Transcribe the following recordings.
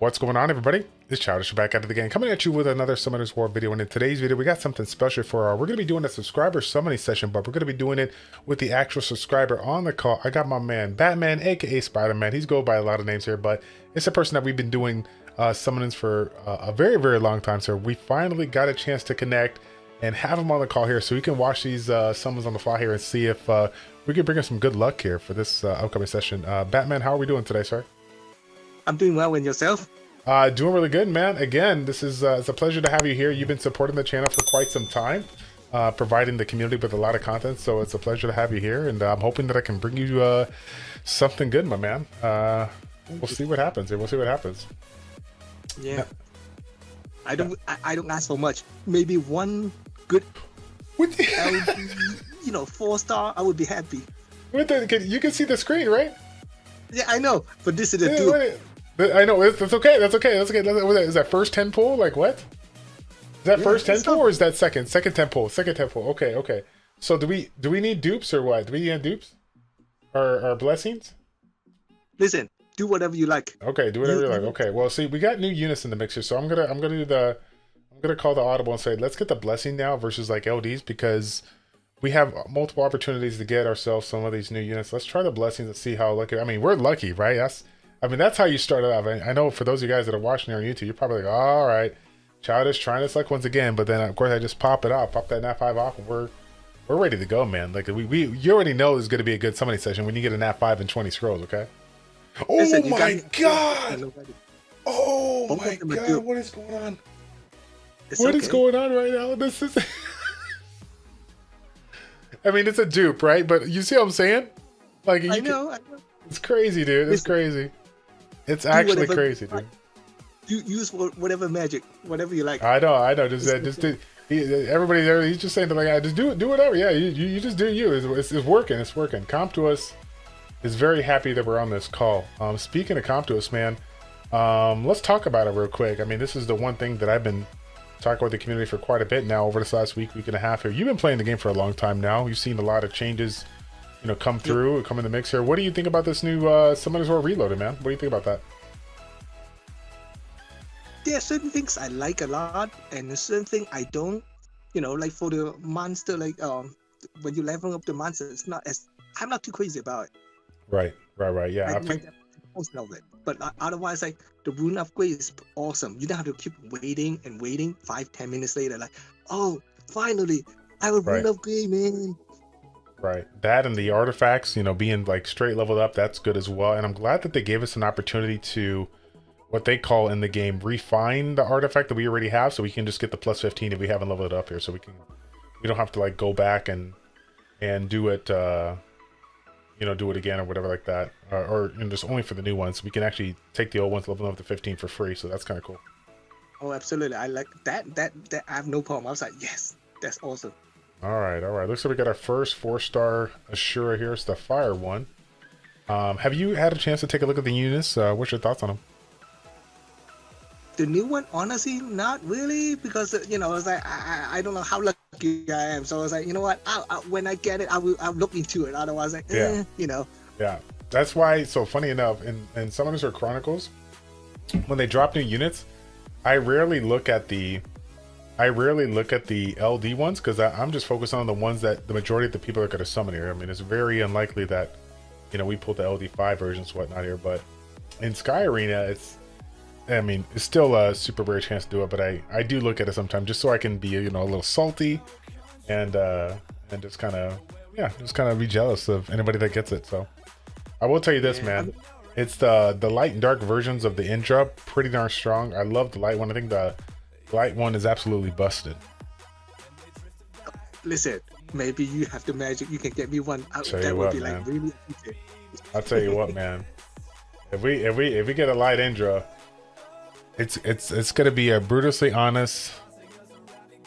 What's going on, everybody? It's Childish back at it again, coming at you with another Summoners War video. And in today's video, we got something special for we're going to be doing a subscriber summoning session, but we're going to be doing it with the actual subscriber on the call. I got my man Batman, aka Spider-Man. He's go by a lot of names here, but it's a person that we've been doing summonings for a very, very long time. So we finally got a chance to connect and have him on the call here, so we can watch these summons on the fly here and see if we can bring us some good luck here for this upcoming session. Batman, how are we doing today, sir? I'm doing well. And yourself? Doing really good, man. Again, this is it's a pleasure to have you here. You've been supporting the channel for quite some time, providing the community with a lot of content, so it's a pleasure to have you here, and I'm hoping that I can bring you something good, my man. We'll see what happens. We'll see what happens. Yeah. I don't ask for much. Maybe one good LD, 4-star, I would be happy. You can see the screen, right? Yeah, I know, but this is a dupe. I know, that's okay, that's okay, that's okay. Is that first 10 pull? Like what? Is that first 10 pull or is that second 10 pull? Second 10 pull. Okay, okay. So do we need dupes or what? Do we need dupes? Or blessings? Listen, do whatever you like. Okay, do whatever you like. Okay, well, see, we got new units in the mix here, so I'm gonna call the audible and say let's get the blessing now versus like LDs, because we have multiple opportunities to get ourselves some of these new units. Let's try the blessings and see how lucky. I mean, we're lucky, right? That's how you start it off. I know for those of you guys that are watching here on YouTube, you're probably like, all right, Childish trying this luck once again. But then of course I just pop it off, pop that NAT 5 off, and we're ready to go, man. Like you already know it's going to be a good summoning session when you get a NAT 5 and 20 scrolls, okay? Oh Listen, my god! Oh my god! What is going on? What is going on right now? This is. I mean, it's a dupe, right? But you see what I'm saying? Like I know. It's crazy, dude. It's crazy. It's actually crazy, dude. You use whatever magic, whatever you like. I know. Just do. Everybody there, he's just saying to like, just do whatever. Yeah, you just do you. It's working. It's working. Comp to us is very happy that we're on this call. Speaking of Comp to us, man, let's talk about it real quick. I mean, this is the one thing that I've been talking with the community for quite a bit now over this last week and a half here. You've been playing the game for a long time now. You've seen a lot of changes, come through, come in the mix here. What do you think about this new Summoners War Reloaded, man? What do you think about that? There are certain things I like a lot, and a certain thing I don't. Like for the monster, like when you level up the monster, I'm not too crazy about it. Right. Yeah, I think most of it. But otherwise, like the rune upgrade is awesome. You don't have to keep waiting 5-10 minutes later. Like, oh, finally, I have a rune upgrade, man. Right. That and the artifacts, being like straight leveled up, that's good as well. And I'm glad that they gave us an opportunity to, what they call in the game, refine the artifact that we already have, so we can just get the plus 15 if we haven't leveled it up here. So we don't have to like go back and do it, do it again or whatever like that. Or just only for the new ones. We can actually take the old ones, level them up to 15 for free. So that's kind of cool. Oh, absolutely. I like that. That I have no problem. I was like, yes, that's awesome. All right. Looks like we got our first 4-star Ashura here. It's the fire one. Have you had a chance to take a look at the units? What's your thoughts on them? The new one, honestly, not really, because I was like, I don't know how lucky I am. So I was like, you know what? When I get it, I'll look into it. Otherwise, like, Yeah. That's why. So funny enough, in Summoners War Chronicles, when they drop new units, I rarely look at the LD ones, because I'm just focused on the ones that the majority of the people are going to summon here. I mean, it's very unlikely that we pull the LD5 versions, whatnot here. But in Sky Arena, it's still a super rare chance to do it. But I do look at it sometimes just so I can be a little salty and just kind of be jealous of anybody that gets it. So I will tell you this, man. It's the light and dark versions of the Indra, pretty darn strong. I love the light one. I think the light one is absolutely busted. Listen, maybe you have the magic. You can get me one. That would be like really easy. I'll tell you what, man. If we get a light Indra, it's gonna be a brutally honest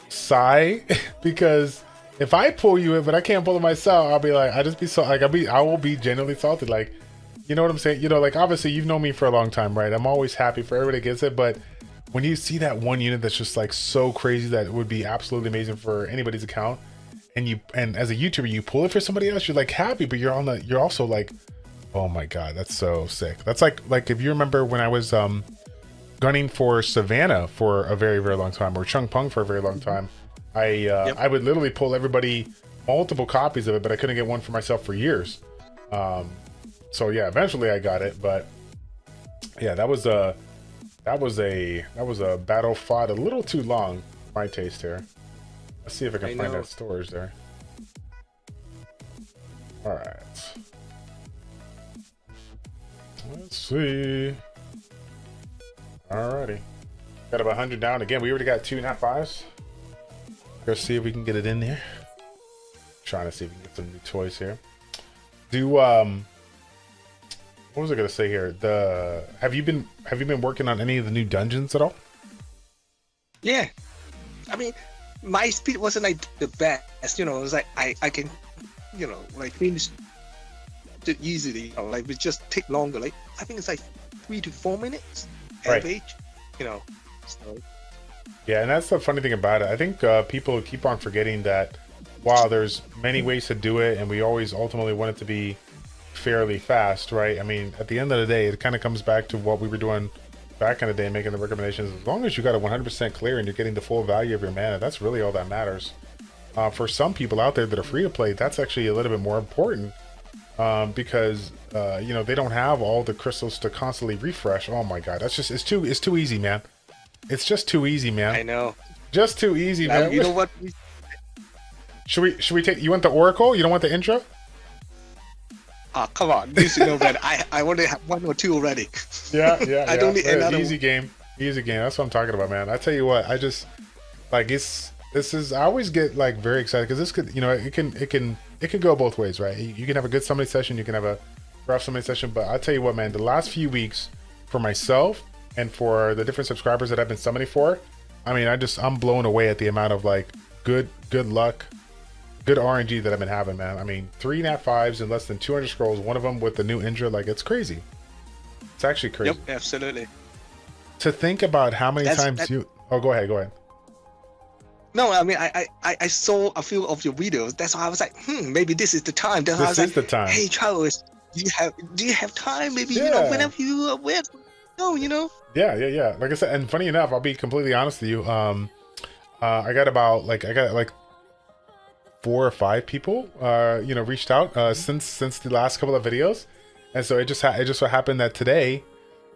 sigh, because if I pull you in but I can't pull it myself, I'll be like, I will be genuinely salty. Like, you know what I'm saying? Like, obviously you've known me for a long time, right? I'm always happy for everybody that gets it, but when you see that one unit that's just like so crazy that it would be absolutely amazing for anybody's account, and as a YouTuber you pull it for somebody else, you're like happy, but you're also like, oh my god, that's so sick. That's like if you remember when I was gunning for Savannah for a very, very long time, or Chung Pung for a very long time. I would literally pull everybody multiple copies of it, but I couldn't get one for myself for years. So yeah, eventually I got it, but yeah, that was a battle fought a little too long for my taste here. Let's see if I can find that storage there. All right. Let's see. Alrighty. Got about 100 down. Again, we already got 2 NAT 5's. Let's see if we can get it in there. Trying to see if we can get some new toys here. What was I gonna say here? Have you been working on any of the new dungeons at all? Yeah. I mean, my speed wasn't like the best, you know. It was like I can, you know, like finish it easily. You know, like it just take longer. Like I think it's like 3 to 4 minutes average, you know. So. Yeah, and that's the funny thing about it. I think people keep on forgetting that while there's many ways to do it, and we always ultimately want it to be fairly fast, right? I mean, at the end of the day, it kind of comes back to what we were doing back in the day, making the recommendations. As long as you got it 100% clear and you're getting the full value of your mana, that's really all that matters. For some people out there that are free to play, that's actually a little bit more important because you know, they don't have all the crystals to constantly refresh. Oh my god, that's just it's too easy, man. It's just too easy, man. I know. Just too easy, man. You know what? Should we take? You want the Oracle? You don't want the intro? Oh, come on. You should know that. I only have 1 or 2 already. Yeah. I don't need another easy game. Easy game. That's what I'm talking about, man. I tell you what, I just like this is I always get like very excited because this could, you know, it can go both ways, right? You can have a good summoning session, you can have a rough summoning session, but I'll tell you what, man, the last few weeks for myself and for the different subscribers that I've been summoning for, I mean, I'm blown away at the amount of like good luck, good RNG that I've been having, man. I mean, 3 NAT 5's in less than 200 scrolls, one of them with the new Indra, like it's crazy. It's actually crazy. Yep, absolutely. To think about how many times you... Oh, go ahead. No, I mean, I saw a few of your videos. That's why I was like, maybe this is the time. That's this is the time. Hey, Charles, do you have time? Maybe, you know, whenever you are where, you know? Yeah. Like I said, and funny enough, I'll be completely honest with you. I got like 4 or 5 people, you know, reached out since the last couple of videos, and so it just so happened that today,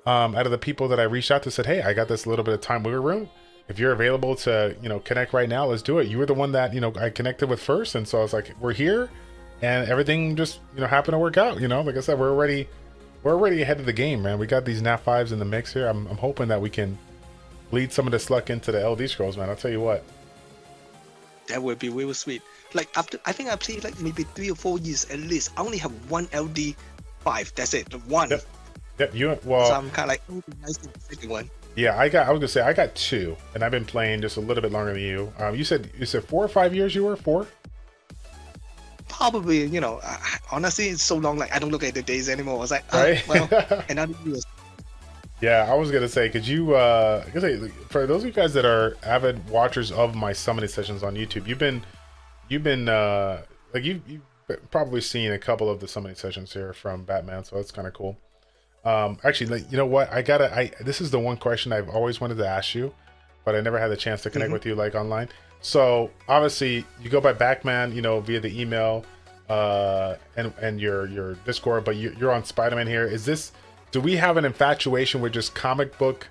out of the people that I reached out to said, hey, I got this little bit of time wiggle room. If you're available to, you know, connect right now, let's do it. You were the one that, you know, I connected with first, and so I was like, we're here, and everything just, you know, happened to work out. You know, like I said, we're already ahead of the game, man. We got these NAT 5's in the mix here. I'm hoping that we can bleed some of this luck into the LD scrolls, man. I'll tell you what. That would be really sweet. Like after, I think I played like maybe 3 or 4 years at least. I only have 1 LD 5. That's it. One. Yep. So I'm kind of like, oh, nice to the second one. Yeah, I was gonna say I got 2, and I've been playing just a little bit longer than you. You said 4 or 5 years. You were 4. Probably, you know. Honestly, it's so long. Like I don't look at the days anymore. I was like, right? Well, another year. Yeah, I was gonna say, could you? For those of you guys that are avid watchers of my summoning sessions on YouTube, you've been like you've probably seen a couple of the summoning sessions here from Batman, so that's kind of cool. Actually, like, you know what? This is the one question I've always wanted to ask you, but I never had the chance to connect with you like online. So obviously you go by Backman, you know, via the email, and your Discord, but you're on Spider-Man here. Do we have an infatuation with just comic book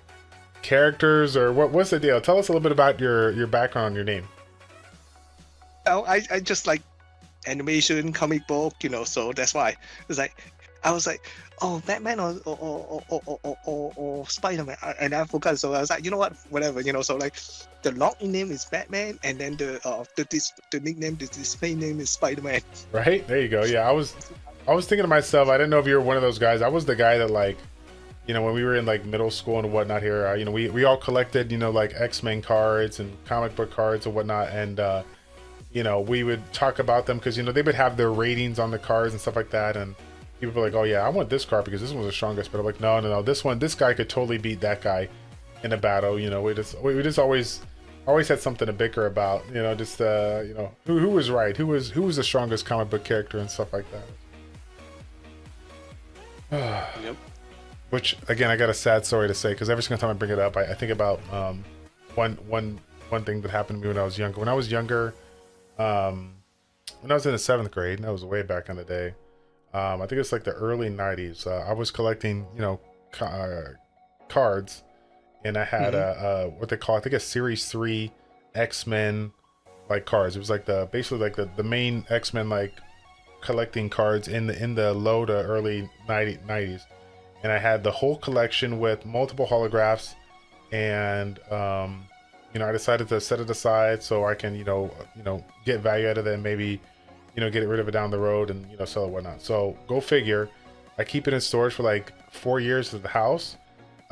characters, or what's the deal? Tell us a little bit about your background, your name. Oh, I just like animation, comic book, you know, so that's why it's like I was like, oh, Batman or Spider-Man, and I forgot. So I was like, you know what, whatever, you know. So like, the login name is Batman, and then the nickname, the display name is Spider-Man. Right, there you go. Yeah, I was thinking to myself, I didn't know if you were one of those guys. I was the guy that, like, you know, when we were in like middle school and whatnot here, you know, we all collected, you know, like X-Men cards and comic book cards and whatnot, and you know, we would talk about them because, you know, they would have their ratings on the cards and stuff like that, and people were like, oh yeah, I want this card because this one's the strongest. But I'm like, no, this guy could totally beat that guy in a battle. You know, we just always had something to bicker about. You know, just you know, who was right, who was the strongest comic book character and stuff like that. Yep. Which again, I got a sad story to say because every single time I bring it up, I think about one thing that happened to me when I was younger. When I was younger, when I was in the 7th grade, and that was way back in the day. I think it's like the early 90s. I was collecting, cards, and I had what they call, I think, a Series 3 X-Men like cards. It was like basically like the main X-Men like collecting cards in the low to early 90s. And I had the whole collection with multiple holographs, and I decided to set it aside so I can get value out of it and maybe get rid of it down the road and sell it, whatnot. So go figure. I keep it in storage for like 4 years at the house.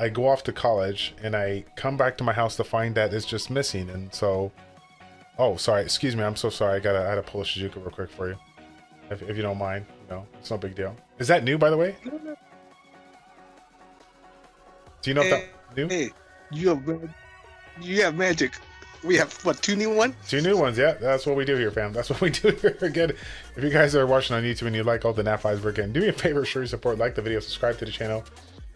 I go off to college and I come back to my house to find that it's just missing. And so, oh, sorry, excuse me, I'm so sorry. I had to pull a Shizuka real quick for you, if you don't mind. It's no big deal. Is that new, by the way? Do you know if that's new? Hey, you have magic. We have what, 2 new ones? 2 new ones, yeah. That's what we do here, fam. That's what we do here. Again, if you guys are watching on YouTube and you like all the NAT 5's we're getting, do me a favor, show your support, like the video, subscribe to the channel,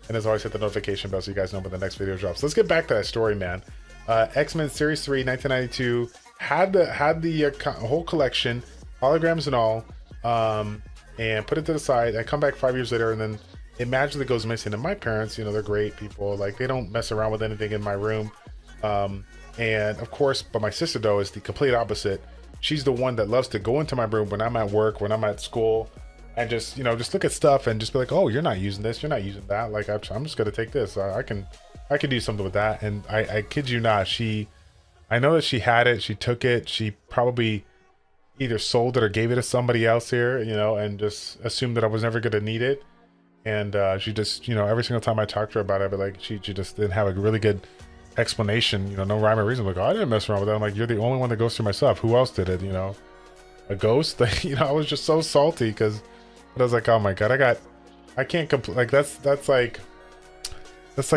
and as always, hit the notification bell so you guys know when the next video drops. Let's get back to that story, man. X-Men Series 3, 1992, had the whole collection, holograms and all, and put it to the side. I come back 5 years later, and then it magically goes missing. And my parents, they're great people. Like, they don't mess around with anything in my room. And of course, but my sister though is the complete opposite. She's the one that loves to go into my room when I'm at work, when I'm at school, and just look at stuff and just be like, oh, you're not using this, you're not using that. Like, I'm just gonna take this. I can do something with that. And I kid you not, I know that she had it, she took it, she probably either sold it or gave it to somebody else here, and just assumed that I was never gonna need it. And she just, every single time I talked to her about it, but like she just didn't have a really good explanation, no rhyme or reason. Like, oh, I didn't mess around with that. I'm like, you're the only one that goes through my stuff. Who else did it? A ghost? I was just so salty because I was like, oh my god, I can't complain. Like, that's like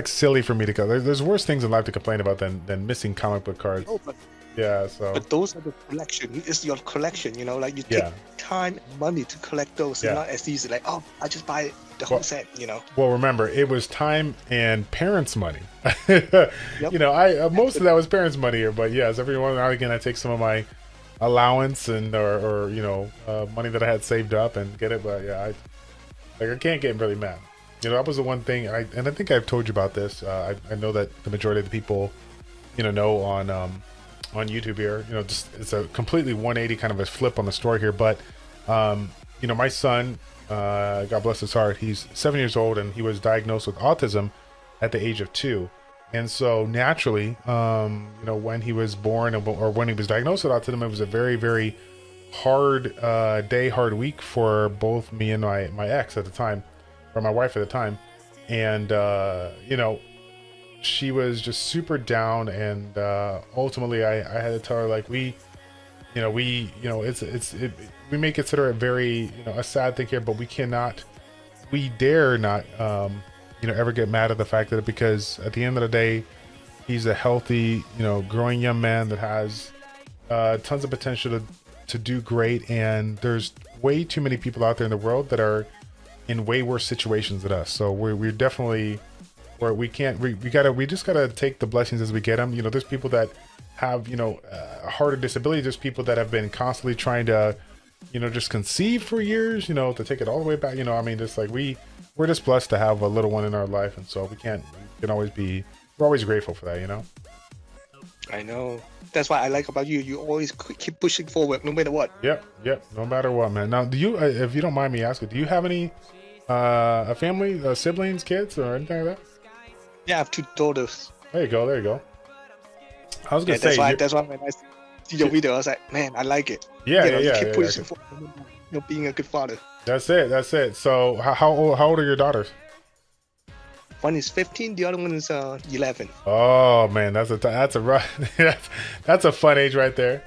silly for me to go. There's worse things in life to complain about than missing comic book cards. Oh, yeah, so. But those are the collection. It's your collection, like you take time and money to collect those. It's not as easy like, oh, I just buy the whole set, Well, remember, it was time and parents' money. Yep. Most of that was parents' money here, but yes, every one now and again I take some of my allowance and or money that I had saved up and get it. But yeah, I can't get really mad. That was the one thing I think I've told you about this. I know that the majority of the people know on YouTube here, just it's a completely 180 kind of a flip on the story here. But my son, God bless his heart, he's 7 years old and he was diagnosed with autism at the age of 2. And so naturally, when he was born or when he was diagnosed with autism, it was a very, very hard hard week for both me and my ex at the time, or my wife at the time. And she was just super down, and ultimately I had to tell her, like, we may consider it very a sad thing here, but we dare not ever get mad at the fact that, because at the end of the day, he's a healthy growing young man that has tons of potential to do great. And there's way too many people out there in the world that are in way worse situations than us. So we're definitely where we just gotta take the blessings as we get them. There's people that have a harder disability. There's people that have been constantly trying to just conceive for years, to take it all the way back. Just like we're just blessed to have a little one in our life, and so we're always grateful for that. I know. That's what I like about you. You always keep pushing forward, no matter what. Yep. No matter what, man. Now, do you, if you don't mind me asking, do you have any a family, siblings, kids, or anything like that? Yeah, I have 2 daughters. There you go. I was gonna say that's why when I see your video, I was like, man, I like it. Yeah, keep pushing forward, being a good father. That's it. So how old are your daughters? One is 15, the other one is 11. Oh man, that's a rough, that's a fun age right there.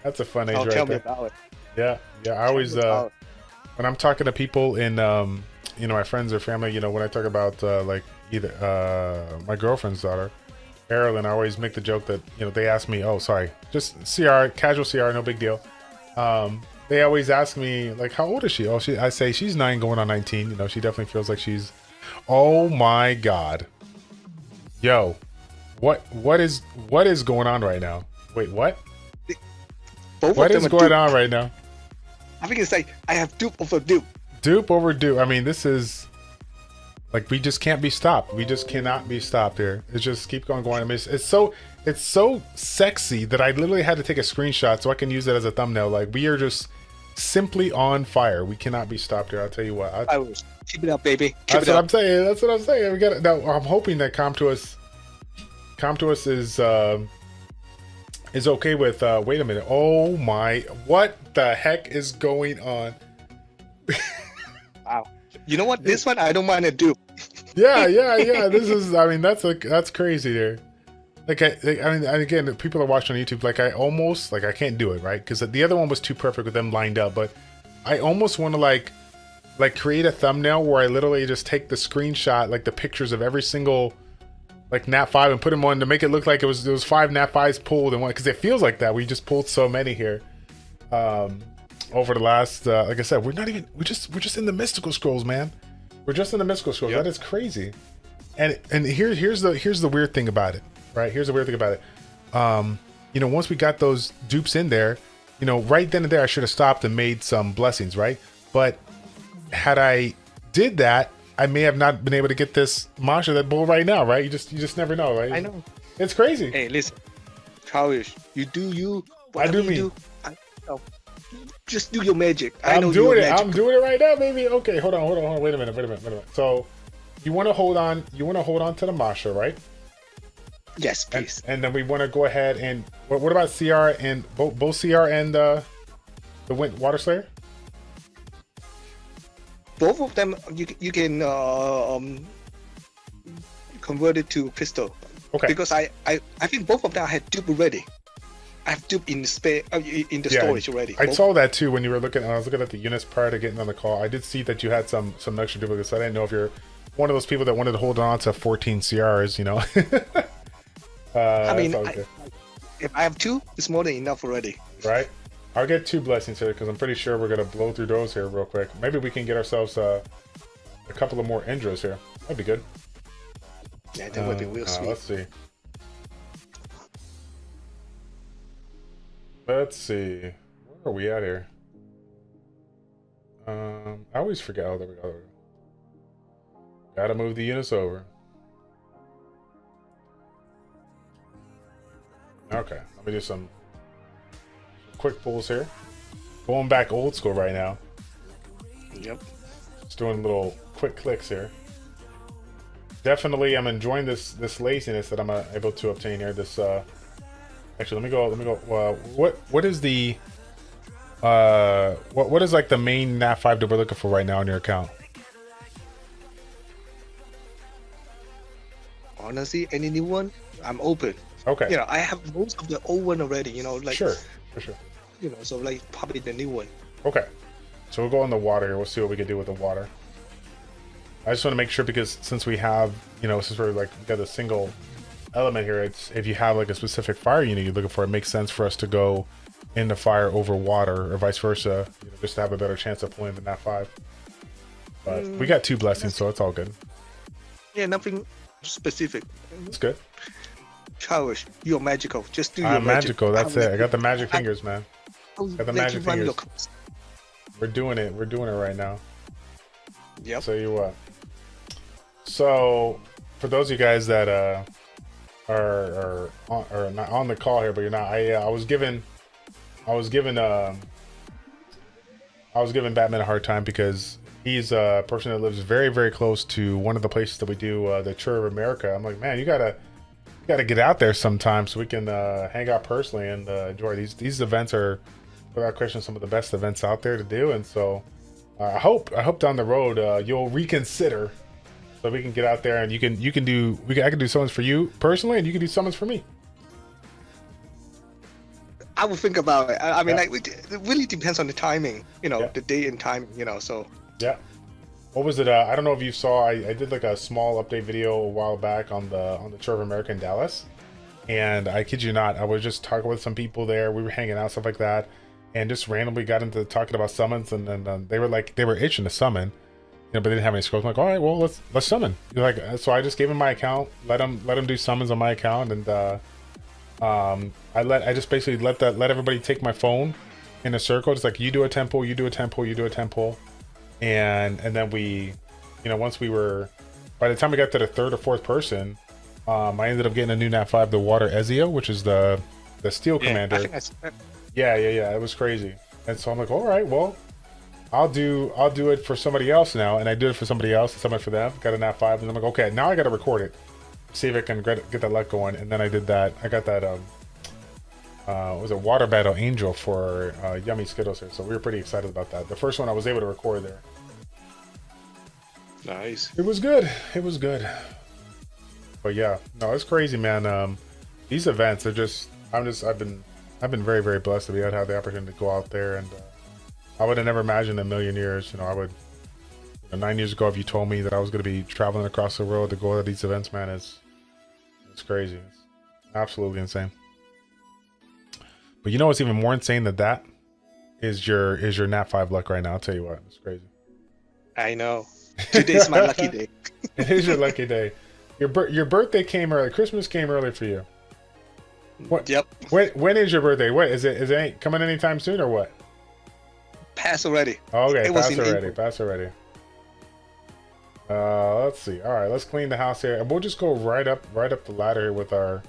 That's a fun age right there. Tell me about it. Yeah. I always when I'm talking to people in my friends or family, when I talk about like either my girlfriend's daughter, Marilyn, I always make the joke that they ask me, oh sorry, just CR, casual CR, no big deal. They always ask me, like, how old is she? I say she's 9 going on 19. She definitely feels like she's Oh my god. Yo. What is going on right now? Wait, what? Both What of them is are going dupe. on right now? I think it's like I have dupe over dupe. Dupe over dupe. I mean, this is like we just can't be stopped. We just cannot be stopped here. It just keep going. I mean, it's so sexy that I literally had to take a screenshot so I can use it as a thumbnail. Like we are just simply on fire. We cannot be stopped here. I'll tell you what. I will keep it up, baby. Keep That's it what up. I'm saying. That's what I'm saying. We got it. Now I'm hoping that ComToUs is okay with. Wait a minute. Oh my! What the heck is going on? Wow. You know what? This one I don't mind to do. Yeah. This is. I mean, that's crazy there. Like I mean, and again, people are watching on YouTube. Like I can't do it right because the other one was too perfect with them lined up. But I almost want to like create a thumbnail where I literally just take the screenshot, like the pictures of every single like NAT 5 and put them on to make it look like it was 5 NAT 5s pulled in one, because it feels like that. We just pulled so many here over the last like I said, we're just in the mystical scrolls, man. We're just in the mystical scrolls. Yep. That is crazy. And here's the weird thing about it, right? Here's the weird thing about it. You know, once we got those dupes in there, you know, right then and there I should have stopped and made some blessings, right? But had I did that, I may have not been able to get this Masha that bull right now, right? You just never know, right? I know. It's crazy. Hey, listen, Childish, you do you. I do you me. do, just do your magic. I'm doing it. I'm doing it right now, baby. Okay, hold on. Wait a minute. So you want to hold on to the Masha, right? Yes, please. And then we want to go ahead and what about CR and both CR and the Water Slayer? Both of them, you can convert it to pistol. Okay. Because I think both of them I had dupe already. I have dupe in the storage already. I saw that too when you were looking. I was looking at the units prior to getting on the call. I did see that you had some extra duplicates. I didn't know if you're one of those people that wanted to hold on to 14 CRs. You know. I mean, if I have 2, it's more than enough already. Right. I'll get 2 blessings here because I'm pretty sure we're gonna blow through those here real quick. Maybe we can get ourselves a couple of more Indras here. That'd be good. Yeah, that would be real sweet. Let's see. Where are we at here? I always forget. Oh, there we go. Gotta move the units over. Okay, let me do some quick pulls here. Going back old school right now. Yep. Just doing little quick clicks here. Definitely, I'm enjoying this laziness that I'm able to obtain here. This actually, let me go. What is the what is like the main NAT 5 that we're looking for right now on your account? Honestly, any new one, I'm open. Okay. You know, I have most of the old one already. You know, like sure, for sure. You know, so like probably the new one. Okay, so we'll go on the water here. We'll see what we can do with the water. I just want to make sure because since we have, you know, since we're like we got a single element here, it's if you have like a specific fire unit you're looking for, it makes sense for us to go into fire over water or vice versa, you know, just to have a better chance of pulling the NAT 5. But we got 2 blessings, so it's all good. Yeah, nothing specific. It's good. Childish, you're magical. Just do your I'm magical. That's it. I got the magic I- fingers, man. Got the magic fingers. We're doing it. We're doing it right now. Yep. So you what? So for those of you guys that are not on the call here, but you're not. I was giving Batman a hard time because he's a person that lives very, very close to one of the places that we do the tour of America. I'm like, man, you gotta get out there sometime so we can hang out personally and enjoy these events. Are without question some of the best events out there to do, and so I hope down the road you'll reconsider so we can get out there and I can do summons for you personally and you can do summons for me. I will think about it. I mean, Yeah. like, it really depends on the timing, you know, Yeah. the day and time, you know, so. Yeah. What was it? I don't know if you saw, I did like a small update video a while back on the tour of America in Dallas. And I kid you not, I was just talking with some people there. We were hanging out, stuff like that. And just randomly got into talking about summons. And then they were itching to summon. but they didn't have any scrolls. I'm like, all right, well, let's summon. Like, so I just gave him my account, let him do summons on my account, and I just basically let everybody take my phone in a circle. It's like, you do a temple, you do a temple, you do a temple, and then we, once we were, by the time we got to the third or fourth person, I ended up getting a new Nat 5, the Water Ezio, which is the Steel Commander. I think yeah, it was crazy. And so I'm like, all right, well, I'll do it for somebody else now, and I did it for somebody else, and somebody for them. Got a Nat 5, and I'm like, okay, now I got to record it, see if I can get that luck going. And then I did that. I got that was a Water Battle Angel for Yummy Skittles here, so we were pretty excited about that. The first one I was able to record there. Nice. It was good. It was good. But yeah, no, it's crazy, man. These events are just, I've been very, very blessed to be able to have the opportunity to go out there, and I would have never imagined in a million years, I would, 9 years ago, if you told me that I was going to be traveling across the world to go to these events, man, it's crazy. It's absolutely insane. But you know what's even more insane than that is your Nat 5 luck right now. I'll tell you what, it's crazy. I know. Today's my lucky day. It is your lucky day. Your birthday came early. Christmas came early for you. What? Yep. When is your birthday? What is it? Is it coming anytime soon or what? Pass already. Oh, okay, Pass already. Pass already. Let's see. All right, let's clean the house here, and we'll just go right up the ladder here with our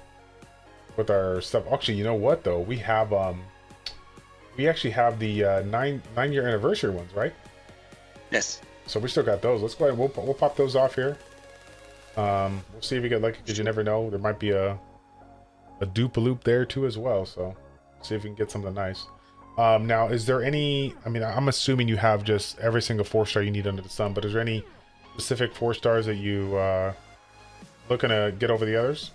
stuff. Actually, you know what though? We have we actually have the 9-year anniversary ones, right? Yes. So we still got those. Let's go ahead and we'll pop those off here. We'll see if we get lucky, because you never know. There might be a dupe-a-loop there too as well. So see if we can get something nice. Now, is there any? I mean, I'm assuming you have just every single 4-star you need under the sun. But is there any specific 4-stars that you looking to get over the others?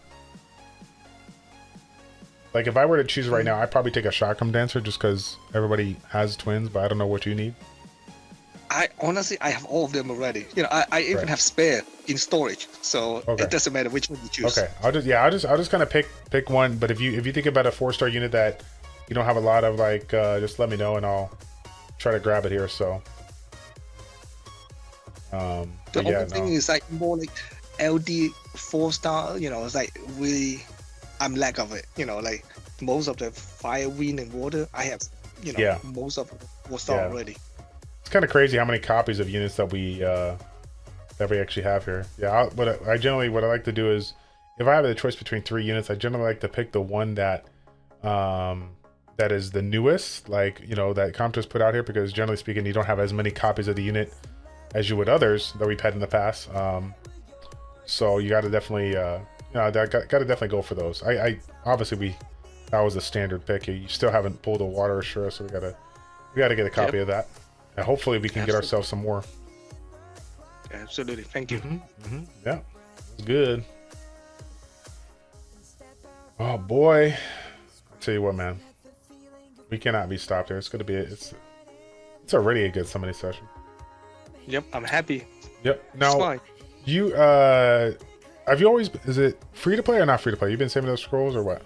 Like, if I were to choose right now, I'd probably take a Shotgun Dancer just because everybody has twins, but I don't know what you need. I honestly have all of them already. I even have spare in storage, so it doesn't matter which one you choose. Okay, I'll just kind of pick one. But if you think about a 4-star unit that you don't have a lot of, like, just let me know and I'll try to grab it here. So the only thing is like more like LD 4-star. It's like really I'm lack of it. Like most of the fire, wind, and water, I have. Most of 4-star already. It's kind of crazy how many copies of units that we actually have here. Yeah, what I like to do is, if I have the choice between 3 units, I generally like to pick the one that that is the newest, like, that Comptos put out here, because generally speaking, you don't have as many copies of the unit as you would others that we've had in the past. So you got to definitely, got to definitely go for those. I obviously that was a standard pick. You still haven't pulled a Water Assure, so we gotta get a copy of that. And hopefully we can get ourselves some more. Absolutely. Thank you. Yeah, it's good. Oh boy, I'll tell you what, man, we cannot be stopped here. It's gonna be it's already a good summoning session. Yep, I'm happy. Yep. Now, you have you always, is it free to play or not free to play? You've been saving those scrolls or what?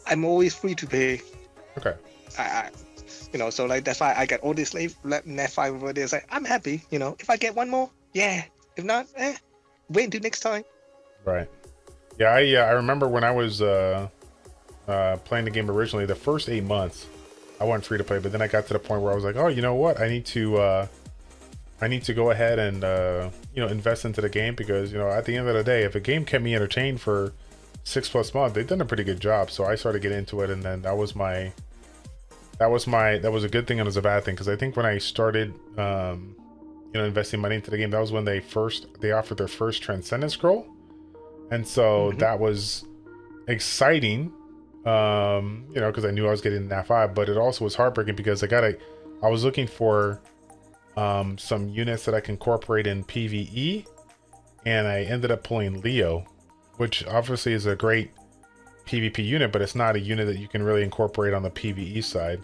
I'm always free to play. Okay. So like that's why I got all this Nat 5 over there. It's like, I'm happy. If I get one more, yeah. If not, wait until next time. Right. Yeah. I remember when I was playing the game originally, the first 8 months, I went free to play, but then I got to the point where I was like, oh, you know what? I need to go ahead and invest into the game, because at the end of the day, if a game kept me entertained for 6+ months, they've done a pretty good job. So I started getting into it, and then that was a good thing and it was a bad thing, because I think when I started investing money into the game, that was when they offered their first Transcendent Scroll, and so that was exciting, because I knew I was getting Nat 5, but it also was heartbreaking because I was looking for some units that I can incorporate in PvE, and I ended up pulling Leo, which obviously is a great PvP unit, but it's not a unit that you can really incorporate on the PvE side.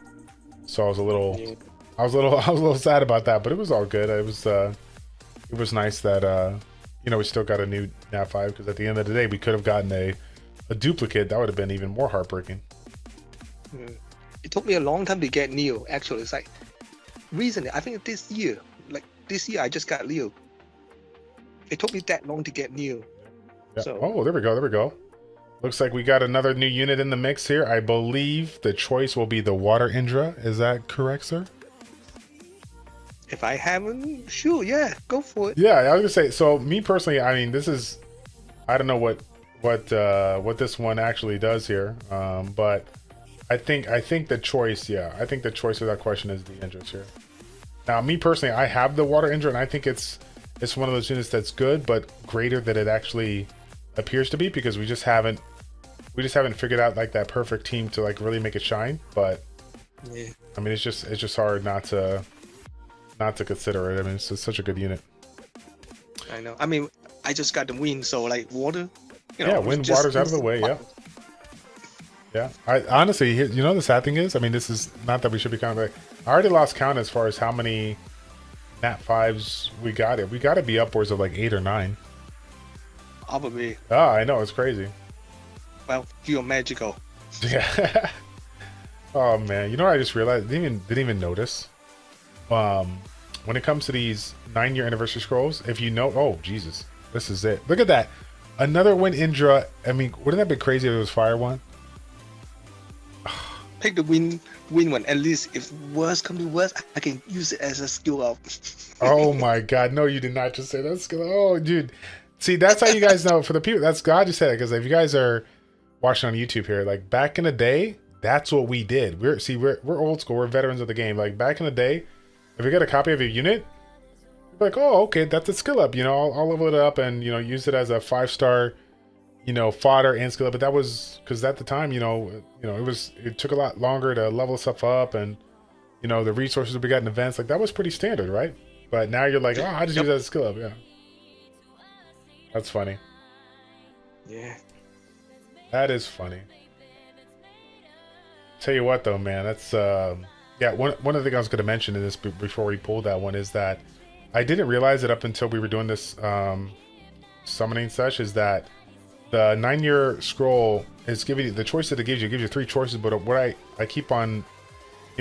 So I was a little sad about that, but it was all good. It was nice that we still got a new Nat 5, because at the end of the day, we could have gotten a duplicate. That would have been even more heartbreaking. It took me a long time to get Neo. Actually, it's like recently, I think this year, like this year I just got Leo. It took me that long to get Neo. Yeah. So Oh, there we go. There we go. Looks like we got another new unit in the mix here. I believe the choice will be the Water Indra. Is that correct, sir? if I haven't, sure, yeah, go for it. Yeah, I was gonna say. So me personally, I mean, this is, I don't know what this one actually does here, but I think the choice, yeah, I think the choice without question is the Indras here. Now, me personally, I have the Water Indra, and I think it's one of those units that's good, but greater than it actually appears to be, because we just haven't figured out like that perfect team to like really make it shine. But Yeah. I mean, it's just hard not to consider it. I mean, it's just such a good unit. I know. I mean, I just got the wind, so like water. Yeah, wind, water's out of the way. Yeah. Yeah. I honestly, you know, the sad thing is, I mean, this is not that we should be counting, but I already lost count as far as how many NAT 5's we got. We got to be upwards of like 8 or 9. Probably. Ah, I know, it's crazy. Well, you're magical. Yeah. Oh man, you know what I just realized? Didn't even notice. When it comes to these 9-year anniversary scrolls, if you know, oh Jesus, this is it. Look at that, another Wind Indra. I mean, wouldn't that be crazy if it was Fire one? Pick the wind one. At least if worse come to worse, I can use it as a skill up. Oh my God, no, you did not just say that. Oh, dude, see, that's how you guys know. For the people, that's God just said it, because if you guys are watching on YouTube here, like back in the day, that's what we did. We're old school. We're veterans of the game. Like back in the day, if we got a copy of a unit, we're like, oh, okay, that's a skill up. You know, I'll level it up and, you know, use it as a 5-star, you know, fodder and skill up. But that was because at the time, it took a lot longer to level stuff up, and you know, the resources we got in events, like that was pretty standard, right? But now you're like, oh, I just use that as a skill up. Yeah, that's funny. Yeah. That is funny. Tell you what though, man, that's yeah, one of the things I was going to mention in this before we pulled that one is that I didn't realize it up until we were doing this summoning sesh, is that the 9-year scroll is giving you the choice that it gives you 3 choices. But what I keep on,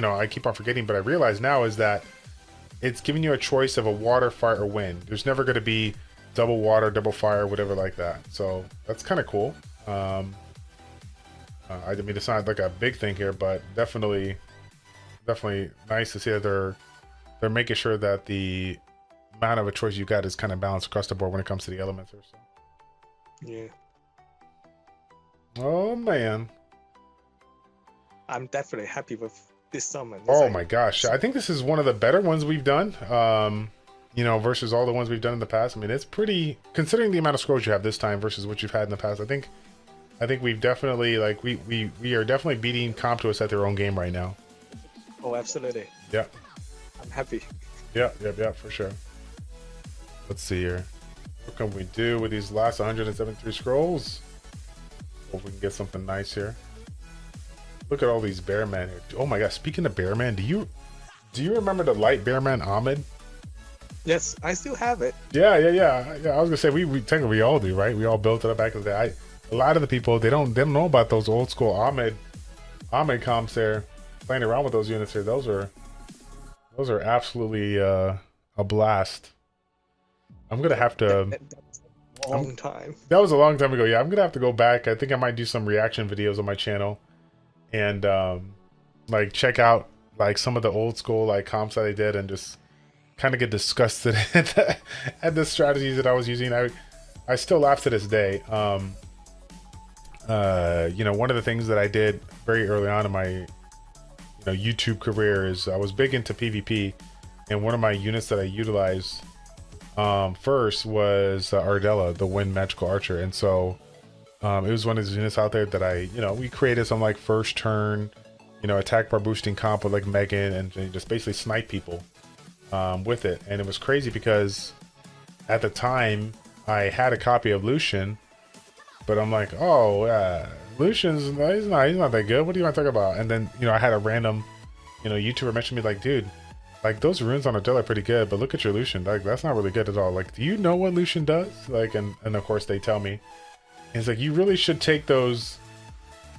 I keep on forgetting, but I realize now is that it's giving you a choice of a water, fire, or wind. There's never going to be double water, double fire, whatever like that. So that's kind of cool. I mean, it's not like a big thing here, but definitely nice to see that they're making sure that the amount of a choice you got is kind of balanced across the board when it comes to the elements or so. Yeah. Oh man, I'm definitely happy with this summon. Oh my gosh, I think this is one of the better ones we've done. Versus all the ones we've done in the past. I mean, it's pretty, considering the amount of scrolls you have this time versus what you've had in the past. I think we've definitely, like, we are definitely beating comp to us at their own game right now. Oh, absolutely. Yeah. I'm happy. Yeah, for sure. Let's see here. What can we do with these last 173 scrolls? Hope we can get something nice here. Look at all these Bearman here. Oh my gosh, speaking of Bearman, do you remember the light Bearman Ahmed? Yes, I still have it. Yeah. I was gonna say we technically we all do, right? We all built it up back in the day. A lot of the people they don't know about those old school Ahmed comps there, playing around with those units here. Those are absolutely a blast. I'm gonna have to. That was a long time ago. Yeah, I'm gonna have to go back. I think I might do some reaction videos on my channel, and like check out like some of the old school like comps that I did, and just kind of get disgusted at the strategies that I was using. I still laugh to this day. One of the things that I did very early on in my YouTube career is I was big into PvP, and one of my units that I utilized first was Ardella, the Wind Magical Archer. And so it was one of those units out there that we created some like first turn attack bar boosting comp with like Megan, and just basically snipe people with it. And it was crazy because at the time I had a copy of Lucian, but I'm like, Lucian's he's not that good. What do you want to talk about? And then I had a random YouTuber mention me like, dude, like those runes on Adele are pretty good, but look at your Lucian, like that's not really good at all. Like, do you know what Lucian does? Like, and of course they tell me, and it's like, you really should take those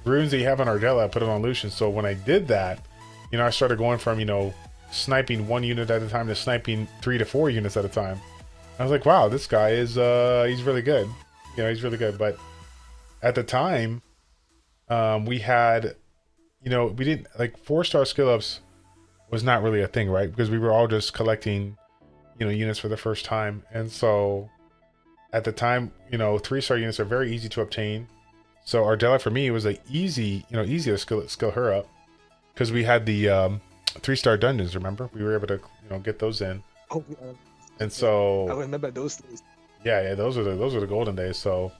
runes that you have on Ardella, put it on Lucian. So when I did that, I started going from sniping 1 unit at a time to sniping 3 to 4 units at a time. I was like, wow, this guy is he's really good. You know, he's really good. But at the time, we had, you know, we didn't like 4-star skill ups was not really a thing, right? Because we were all just collecting, you know, units for the first time. And so at the time, you know, 3-star units are very easy to obtain. So Ardella for me was like easy, you know, easy to skill her up because we had the 3-star dungeons. Remember, we were able to, you know, get those in. Oh, yeah. And so I remember those days. yeah, those are the golden days. So,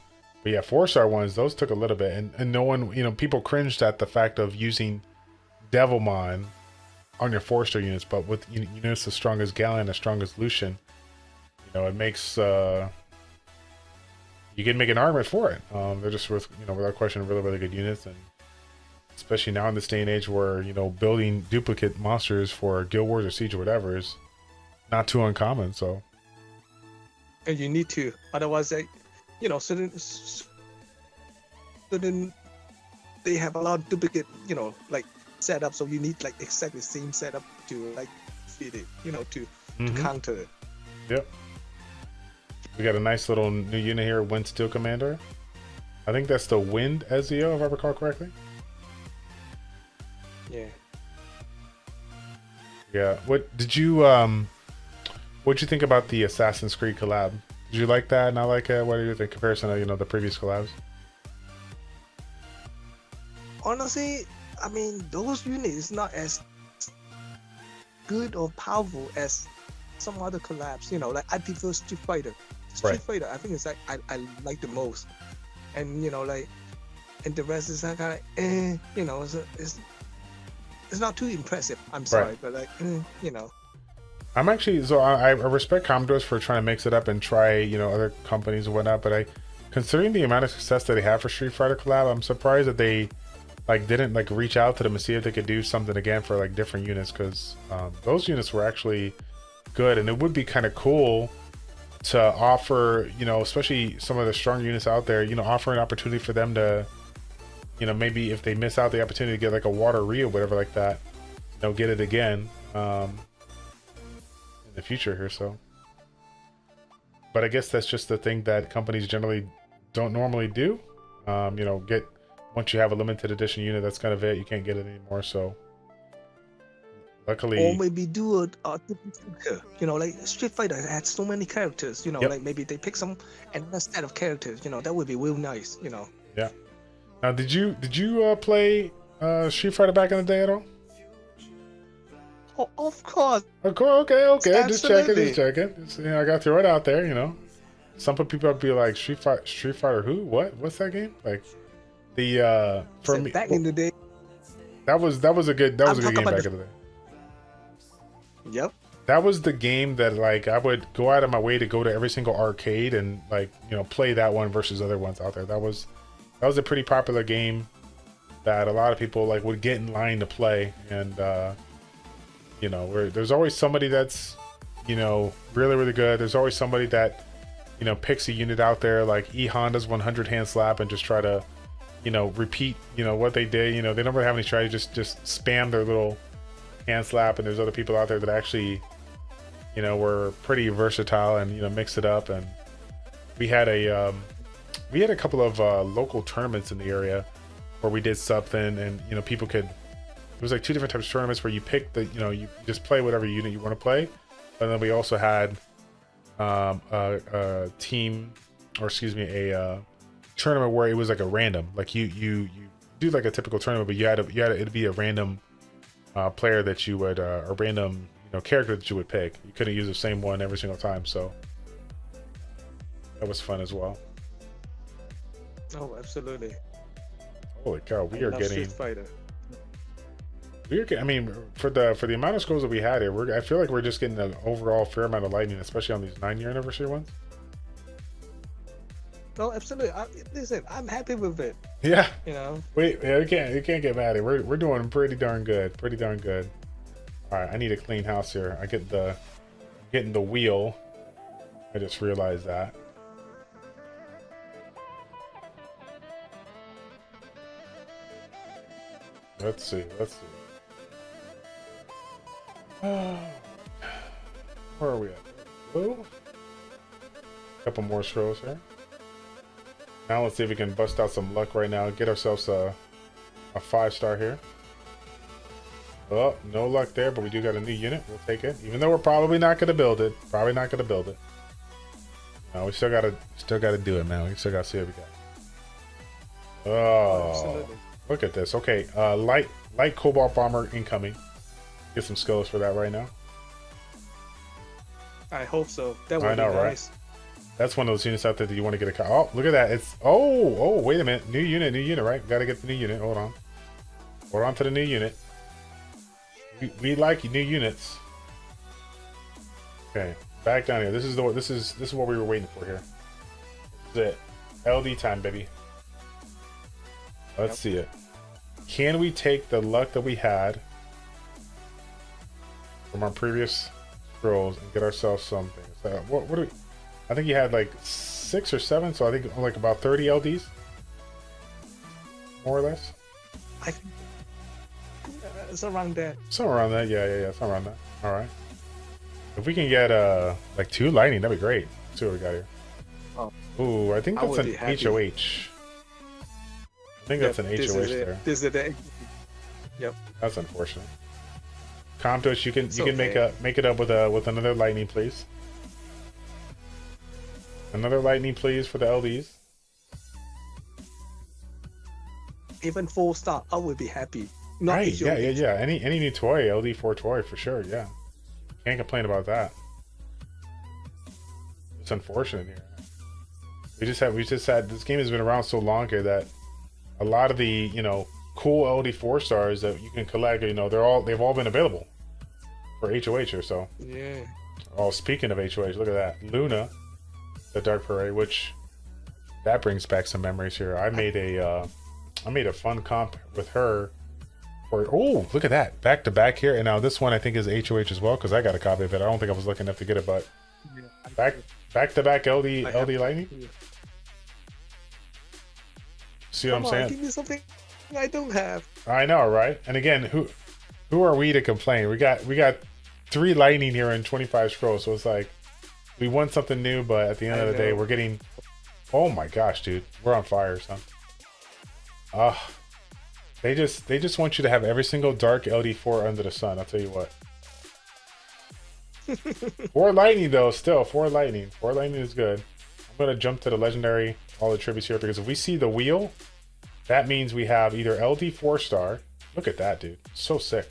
but yeah, 4-star ones, those took a little bit, and no one, you know, people cringed at the fact of using Devilmon on your 4-star units, but with units as strong as Galen, as strong as Lucian, you know, it makes you can make an argument for it. They're just with, you know, without question, really good units, and especially now in this day and age where, you know, building duplicate monsters for Guild Wars or Siege or whatever is not too uncommon. So, And you need to, otherwise, like, you know, certain they have a lot of duplicate, you know, like setup. So you need like exactly the same setup to like fit it, you know, to counter it. Yep. We got a nice little new unit here, Wind Steel Commander. I think that's the Wind Ezio, if I recall correctly. Yeah. Yeah. What did you what'd you think about the Assassin's Creed collab? Did you like that? Not like it? What do you think comparison to, you know, the previous collabs? Honestly, I mean, those units is not as good or powerful as some other collabs. You know, like I prefer Street Fighter. Street Fighter, I think it's like I like the most, and you know, like, and the rest is like kind of, you know, it's not too impressive. I'm sorry, but like, you know. I'm actually, so I respect Commodores for trying to mix it up and try, you know, other companies and whatnot, but considering the amount of success that they have for Street Fighter collab, I'm surprised that they like didn't like reach out to them and see if they could do something again for like different units, because those units were actually good, and it would be kind of cool to offer, you know, especially some of the strong units out there, you know, offer an opportunity for them to, you know, maybe if they miss out the opportunity to get like a Water Re or whatever like that, you know, get it again in the future here. So, but I guess that's just the thing that companies generally don't normally do. You know, once you have a limited edition unit, that's kind of it. You can't get it anymore. So, luckily, or maybe do a different character. You know, like Street Fighter had so many characters. You know, like maybe they pick some another set of characters. You know, that would be real nice. You know. Yeah. Now, did you play Street Fighter back in the day at all? Oh, of course. Of course. Okay. Absolutely. Just checking. Just, you know, I got to throw it out there. You know, some people be like, Street Fighter who? What's that game? Like the for me back in the day. That was a good game back in the day. Yep. That was the game that like I would go out of my way to go to every single arcade and like, you know, play that one versus other ones out there. That was a pretty popular game that a lot of people like would get in line to play, and you know, there's always somebody that's, you know, really good. There's always somebody that, you know, picks a unit out there like E Honda's 100 hand slap and just try to, you know, repeat, you know, what they did. You know, they don't really have any strategy, just spam their little hand slap. And there's other people out there that actually, you know, were pretty versatile and, you know, mix it up. And we had a couple of local tournaments in the area where we did something, and, you know, people could, it was like 2 different types of tournaments where you pick the, you know, you just play whatever unit you want to play. But then we also had a team, or excuse me, a tournament where it was like a random, like you do like a typical tournament, but it'd be a random player that you would, a random, you know, character that you would pick. You couldn't use the same one every single time, so that was fun as well. Oh, absolutely. Holy cow, we are getting Street Fighter. I mean, for the amount of scrolls that we had here, I feel like we're just getting an overall fair amount of lightning, especially on these 9-year anniversary ones. No, absolutely. Listen, I'm happy with it. Yeah. You know. You can't get mad at it. We're doing pretty darn good. All right, I need a clean house here. Getting the wheel. I just realized that. Let's see. Where are we at? Oh, couple more scrolls here. Now let's see if we can bust out some luck right now. Get ourselves a 5-star here. Oh, no luck there, but we do got a new unit. We'll take it, even though we're probably not going to build it. Probably not going to build it. No, we still gotta do it, man. We still gotta see what we got. Oh, absolutely. Look at this. Okay, light cobalt bomber incoming. Get some skills for that right now. I hope so. That would be nice. Right? That's one of those units out there that you want to get a. Oh, look at that! It's oh, wait a minute, new unit, right? Got to get the new unit. Hold on to the new unit. We like new units. Okay, back down here. This is what we were waiting for here. This is it. LD time, baby. Let's see it. Can we take the luck that we had from our previous scrolls and get ourselves something? So what do we? I think you had like 6 or 7, so I think like about 30 LDs, more or less. I think it's around that. Somewhere around that, yeah, somewhere around that. All right. If we can get like 2 lightning, that'd be great. Let's see what we got here. Oh. Ooh, I think that's an HOH. I think that's an HOH there. This is it. Yep. That's unfortunate. Comtosh, you can make it up with another lightning, please. Another lightning, please, for the LDs. Even 4-star, I would be happy. Not right? Yeah. Any new toy, LD4 toy for sure. Yeah, can't complain about that. It's unfortunate here. We just had this game has been around so long here that a lot of the cool LD4 stars that you can collect, they've all been available for HOH or so. Yeah. Oh, speaking of HOH, look at that, Luna, the Dark Parade, which that brings back some memories here. I made a fun comp with her. Oh, look at that, back to back here, and now this one I think is HOH as well because I got a copy of it. I don't think I was lucky enough to get it, but back to back LD lightning. See what I'm saying? Give me something I don't have. I know, right? And again, who are we to complain? We got 3 lightning here in 25 scrolls, so it's like we want something new, but at the end of the day, we're getting. Oh my gosh, dude, we're on fire, son. They just want you to have every single dark LD4 under the sun. I'll tell you what. 4 lightning though, still 4 lightning. 4 lightning is good. I'm gonna jump to the legendary all the tributes here because if we see the wheel, that means we have either LD 4-star. Look at that, dude. So sick.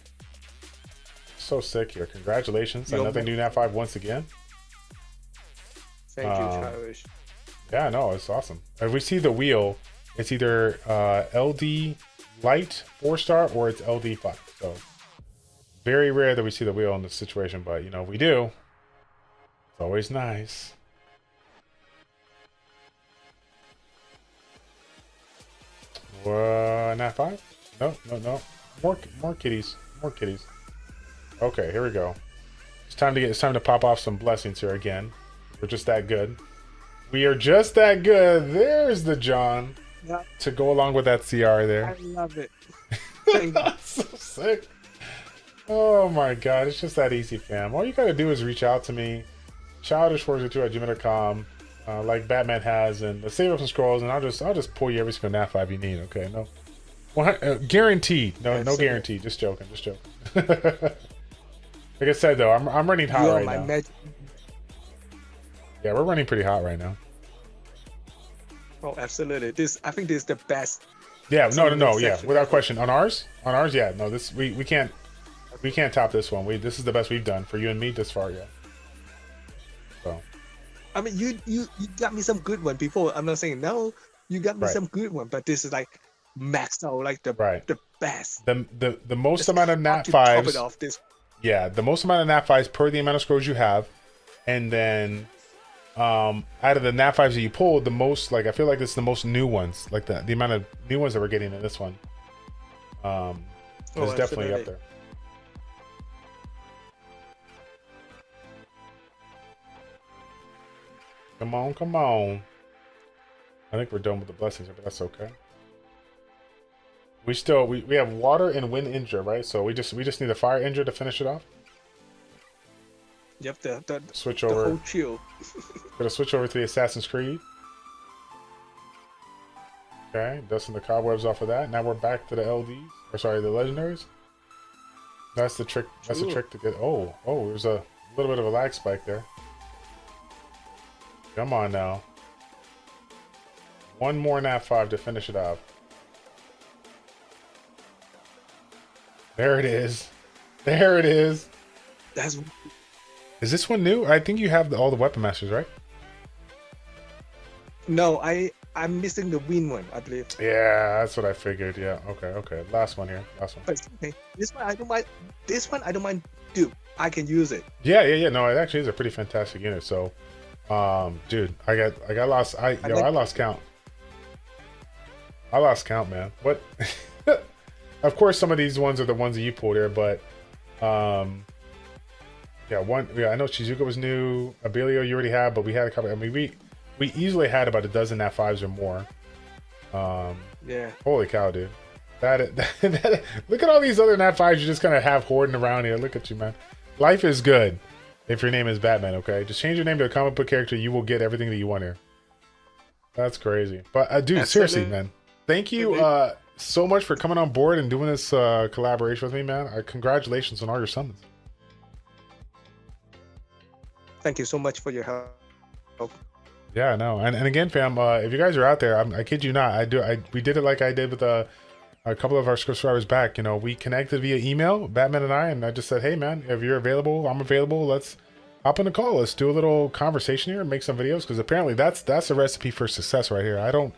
So sick here. Congratulations. Another new NAT 5 once again. Thank you, Childish. Yeah, no, it's awesome. If we see the wheel, it's either LD light 4-star or it's LD 5. So very rare that we see the wheel in this situation, but if we do, it's always nice. NAT 5? No. More kitties. More kitties. Okay, here we go. It's time to pop off some blessings here again. We're just that good. We are just that good. There's the John. Yep. To go along with that CR there. I love it. So sick. Oh my god, it's just that easy, fam. All you gotta do is reach out to me, ChildishPlays@gmail.com, like Batman has, and save up some scrolls, and I'll just pull you every single NAT 5 you need. Okay, no, guaranteed. No guarantee. Just joking. Like I said though, I'm running hot right now. Yeah, we're running pretty hot right now. Oh, absolutely. I think this is the best. Yeah, no. Yeah, without question. On ours, yeah. No, this we can't top this one. This is the best we've done for you and me this far, yeah. So. I mean, you got me some good one before. I'm not saying no. You got me some good one, but this is like maxed out, like the best. The most amount of NAT 5s. Yeah, the most amount of NAT 5s per the amount of scrolls you have, and then. Out of the NAT 5s that you pulled, the most, like, I feel like this is the most new ones, like the amount of new ones that we're getting in this one. Is definitely up there. Come on. I think we're done with the blessings, but that's okay. We have water and wind injure, right? So we just need a fire injure to finish it off. Yep, Switch the over. whole trio. Gonna switch over to the Assassin's Creed. Okay, dusting the cobwebs off of that. Now we're back to the LDs. Or sorry, the legendaries. That's the trick. That's the Ooh. trick to get. Oh, there's a little bit of a lag spike there. Come on now. One more NAT 5 to finish it off. There it is. There it is. That's Is this one new? I think you have all the weapon masters, right? no, I'm missing the win one, I believe. Yeah, that's what I figured. Yeah. Okay. Last one here. Last one. But okay, this one I don't mind. This one I don't mind. Do I can use it? Yeah. No, it actually is a pretty fantastic unit. So, dude, I lost. I lost count. I lost count, man. What? Of course, some of these ones are the ones that you pulled here, but yeah, I know Shizuka was new. Abilio you already had, but we had a couple. I mean, we easily had about a dozen NAT 5s or more. Yeah. Holy cow, dude! Look at all these other NAT 5s you just kind of have hoarding around here. Look at you, man. Life is good if your name is Batman. Okay, just change your name to a comic book character. You will get everything that you want here. That's crazy. But dude, seriously, man, thank you so much for coming on board and doing this collaboration with me, man. Congratulations on all your summons. Thank you so much for your help. Yeah, no, and again, fam, if you guys are out there, I kid you not, we did it like I did with a couple of our subscribers back. You know, we connected via email, Batman and I just said, hey, man, if you're available, I'm available. Let's hop on a call. Let's do a little conversation here and make some videos, because apparently that's a recipe for success right here. I don't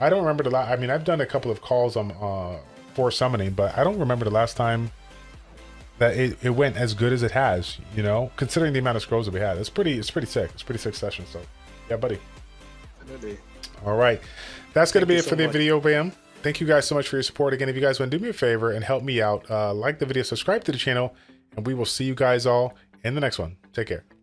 remember the last. I mean, I've done a couple of calls for summoning, but I don't remember the last time that it went as good as it has. You know, considering the amount of scrolls that we had, it's pretty sick. It's a pretty sick session. So, yeah, buddy. Absolutely. All right, that's gonna be it for the much. video, Bam. Thank you guys so much for your support. Again, if you guys want to do me a favor and help me out, like the video, subscribe to the channel, and we will see you guys all in the next one. Take care.